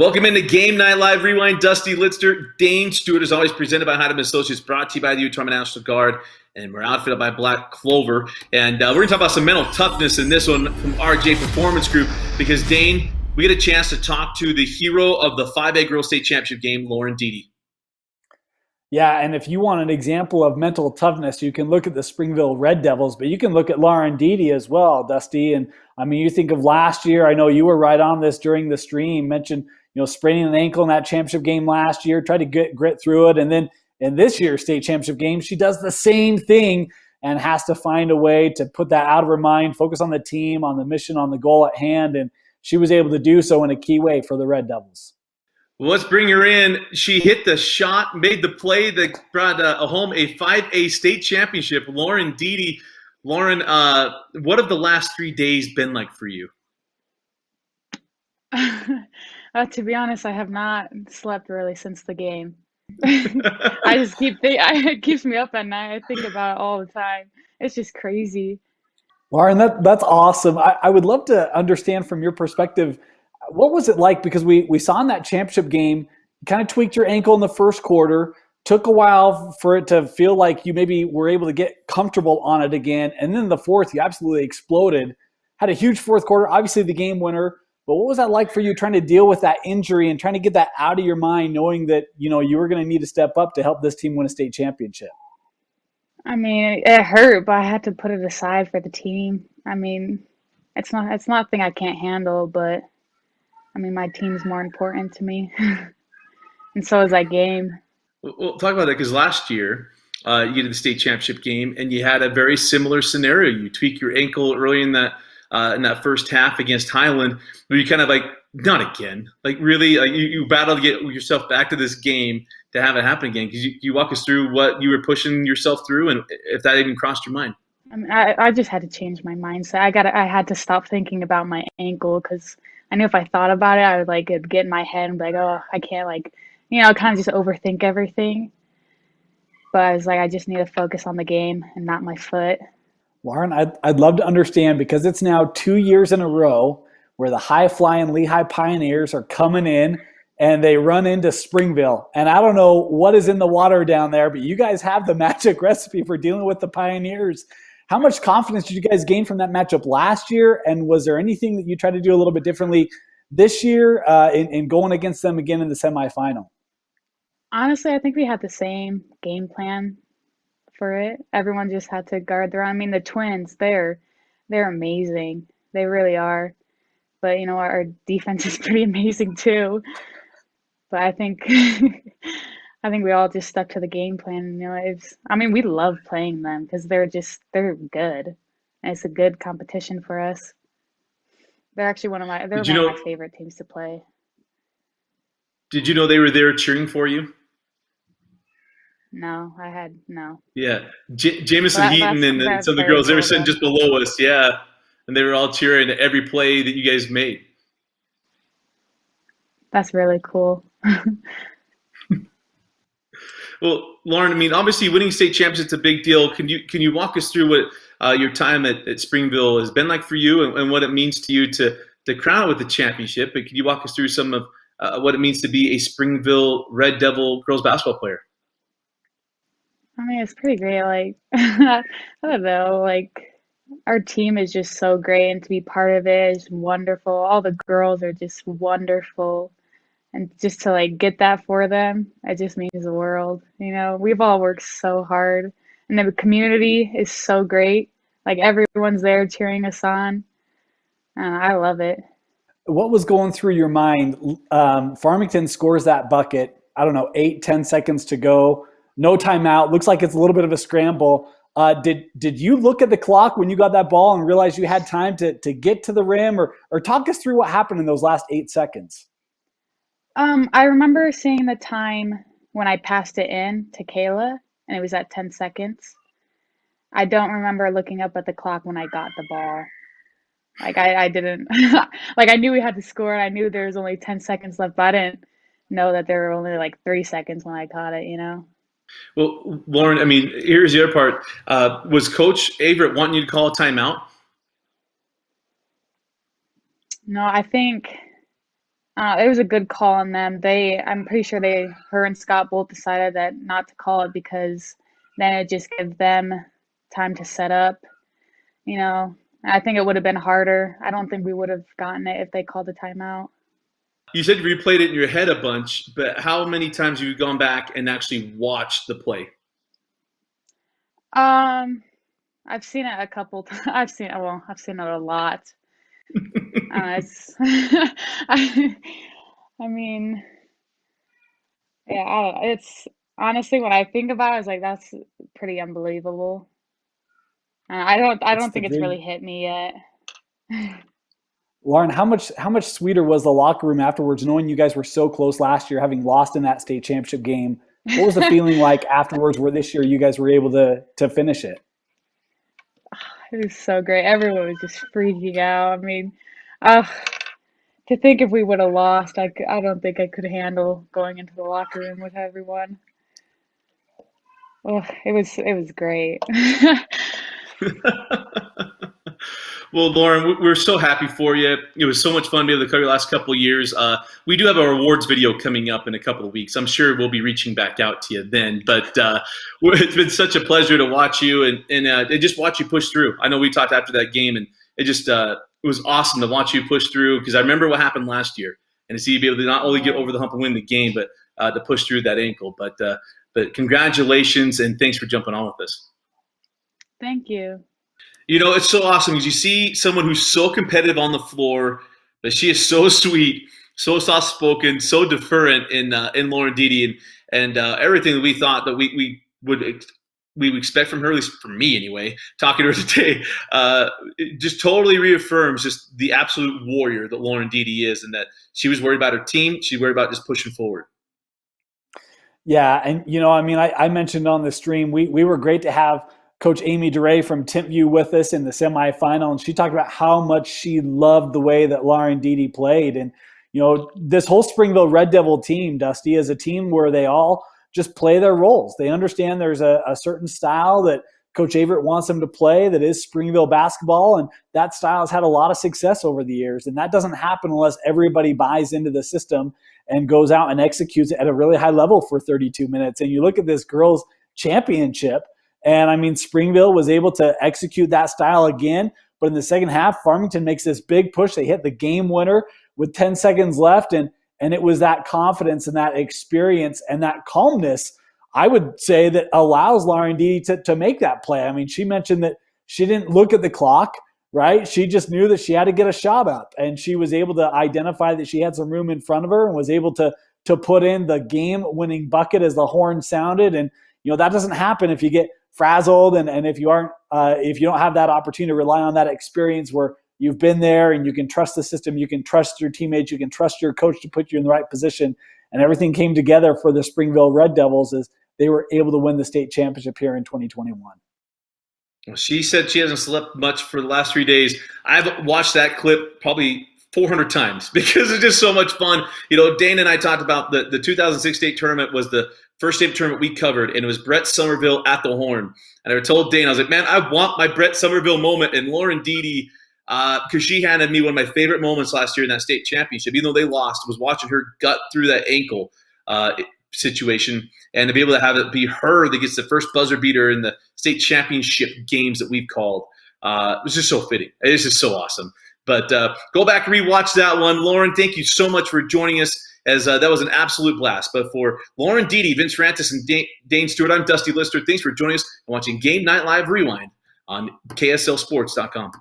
Welcome into Game Night Live Rewind. Dusty Litster, Dane Stewart is always presented by Heidemann Associates, brought to you by the Utah National Guard, and we're outfitted by Black Clover. And we're going to talk about some mental toughness in this one from RJ Performance Group because, Dane, we get a chance to talk to the hero of the 5A Girls State Championship game, Lauryn Deede. Yeah, and if you want an example of mental toughness, you can look at the Springville Red Devils, but you can look at Lauryn Deede as well, Dusty. And I mean, you think of last year, I know you were right on this during the stream, mentioned, spraining an ankle in that championship game last year, tried to grit through it. And then in this year's state championship game, she does the same thing and has to find a way to put that out of her mind, focus on the team, on the mission, on the goal at hand. And she was able to do so in a key way for the Red Devils. Well, let's bring her in. She hit the shot, made the play that brought home a 5A state championship. Lauryn Deede. Lauryn, what have the last 3 days been like for you? To be honest, I have not slept really since the game. I just it keeps me up at night. I think about it all the time. It's just crazy. Lauryn, that's awesome. I would love to understand from your perspective, what was it like? Because we saw in that championship game, you kind of tweaked your ankle in the first quarter, took a while for it to feel like you maybe were able to get comfortable on it again. And then the fourth, you absolutely exploded. Had a huge fourth quarter, obviously the game winner. But what was that like for you trying to deal with that injury and trying to get that out of your mind, knowing that, you were going to need to step up to help this team win a state championship? I mean, it hurt, but I had to put it aside for the team. I mean, it's not a thing I can't handle, but I mean, my team's more important to me. And so is that game. We'll talk about that because last year you did the state championship game and you had a very similar scenario. You tweak your ankle early in that first half against Highland, where you kind of like, not again. Like really, you battle to get yourself back to this game to have it happen again. Because you walk us through what you were pushing yourself through and if that even crossed your mind. I mean, I just had to change my mindset. I had to stop thinking about my ankle because I knew if I thought about it, I would it'd get in my head and be like, oh, I can't kind of just overthink everything. But I was like, I just need to focus on the game and not my foot. Lauryn, I'd love to understand, because it's now 2 years in a row where the high-flying Lehigh Pioneers are coming in and they run into Springville. And I don't know what is in the water down there, but you guys have the magic recipe for dealing with the Pioneers. How much confidence did you guys gain from that matchup last year? And was there anything that you tried to do a little bit differently this year in going against them again in the semifinal? Honestly, I think we had the same game plan for it. Everyone just had to guard their own. I mean, the twins, they're amazing. They really are. But our defense is pretty amazing too. But I think we all just stuck to the game plan. We love playing them because they're good. And it's a good competition for us. They're actually one of my favorite teams to play. Did you know they were there cheering for you? No, I had no. Yeah, Jamison Heaton and some of the girls, they were sitting just below us, yeah. And they were all cheering at every play that you guys made. That's really cool. Well, Lauryn, obviously winning state championships is a big deal. Can you walk us through what your time at Springville has been like for you and what it means to you to crown it with the championship? But can you walk us through some of what it means to be a Springville Red Devil girls basketball player? I mean, it's pretty great. I don't know, our team is just so great, and to be part of it is wonderful. All the girls are just wonderful. And just to get that for them, it just means the world. We've all worked so hard, and the community is so great. Everyone's there cheering us on, and I love it. What was going through your mind? Farmington scores that bucket, 8-10 seconds to go, no timeout. Looks like it's a little bit of a scramble. Did you look at the clock when you got that ball and realize you had time to get to the rim, or talk us through what happened in those last 8 seconds? I remember seeing the time when I passed it in to Kayla, and it was at 10 seconds. I don't remember looking up at the clock when I got the ball. I didn't, I knew we had to score, and I knew there was only 10 seconds left, but I didn't know that there were only 3 seconds when I caught it, Well, Lauryn, here's the other part. Was Coach Averett wanting you to call a timeout? No, I think It was a good call on them. I'm pretty sure her and Scott both decided that not to call it because then it just gives them time to set up. You know, I think it would have been harder. I don't think we would have gotten it if they called the timeout. You said you replayed it in your head a bunch, but how many times have you gone back and actually watched the play? I've seen it a couple times. I've seen it a lot. It's, I mean, yeah, I don't know. It's honestly when I think about it, it's like that's pretty unbelievable. I It's don't the think it's big really hit me yet. Lauren, how much sweeter was the locker room afterwards, knowing you guys were so close last year, having lost in that state championship game? What was the feeling like afterwards, where this year you guys were able to finish it? It was so great. Everyone was just freaking out. I mean, uh, to think if we would have lost, I don't think I could handle going into the locker room with everyone. Oh, it was great. Well, Lauren, we're so happy for you. It was so much fun to be able to cover the last couple of years. We do have our awards video coming up in a couple of weeks. I'm sure we'll be reaching back out to you then. But it's been such a pleasure to watch you and just watch you push through. I know we talked after that game, and it was awesome to watch you push through because I remember what happened last year, and to see you be able to not only get over the hump and win the game, but to push through that ankle. But congratulations, and thanks for jumping on with us. Thank you. You know, it's so awesome because you see someone who's so competitive on the floor, but she is so sweet, so soft-spoken, so deferent in Lauryn Deede, and everything that we thought that we would expect from her, at least from me anyway, talking to her today, it just totally reaffirms just the absolute warrior that Lauryn Deede is, and that she was worried about her team. She worried about just pushing forward. Yeah, and I mean, I mentioned on the stream, we were great to have Coach Amy DeRay from Timpview with us in the semifinal, and she talked about how much she loved the way that Lauryn Deede played. And this whole Springville Red Devil team, Dusty, is a team where they all just play their roles. They understand there's a certain style that Coach Averitt wants them to play that is Springville basketball, and that style has had a lot of success over the years. And that doesn't happen unless everybody buys into the system and goes out and executes it at a really high level for 32 minutes. And you look at this girls' championship, and I mean, Springville was able to execute that style again. But in the second half, Farmington makes this big push. They hit the game winner with 10 seconds left. And it was that confidence and that experience and that calmness, I would say, that allows Lauryn Deede to make that play. I mean, she mentioned that she didn't look at the clock, right? She just knew that she had to get a shot up. And she was able to identify that she had some room in front of her and was able to put in the game-winning bucket as the horn sounded. And, that doesn't happen if you get frazzled and if you don't have that opportunity to rely on that experience where you've been there and you can trust the system, you can trust your teammates, you can trust your coach to put you in the right position. And everything came together for the Springville Red Devils as they were able to win the state championship here in 2021. She said she hasn't slept much for the last 3 days. I've watched that clip probably 400 times because it's just so much fun. Dane and I talked about the 2006 state tournament was the first state tournament we covered, and it was Brett Somerville at the horn. And I told Dane, I was like, man, I want my Brett Somerville moment. And Lauryn Deede, because she handed me one of my favorite moments last year in that state championship, even though they lost, was watching her gut through that ankle situation, and to be able to have it be her that gets the first buzzer beater in the state championship games that we've called. It was just so fitting. It's just so awesome. But go back and rewatch that one. Lauren, thank you so much for joining us, as that was an absolute blast. But for Lauryn Deede, Vince Francis, and Dane Stewart, I'm Dusty Lister. Thanks for joining us and watching Game Night Live Rewind on KSLSports.com.